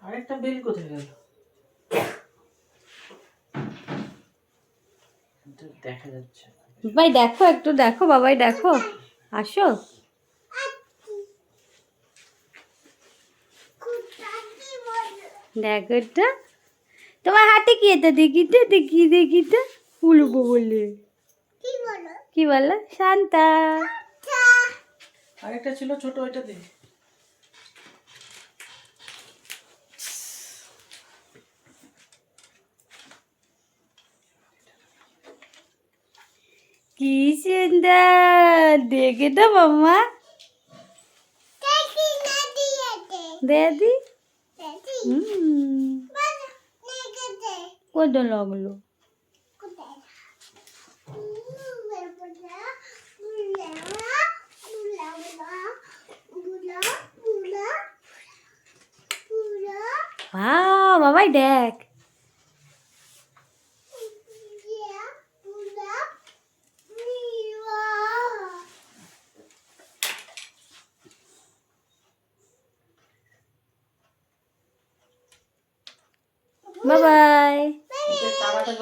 আরেকটা বেল কোথায় গেল? দেখা যাচ্ছে না। ভাই দেখো, একটু দেখো বাবাই, দেখো, আসো। দেখো এটা তোমার হাতে কি, এটা দেখি তো, দেখি তো, উলবো বলে কি বলো? শান্তা। আরেকটা ছিল ছোট, ওইটা দে। কি সুন্দর, দেখে তো মাম্মা, দাদি। কত লাগলো? বাবাই দেখ, বাবাই। তারাটা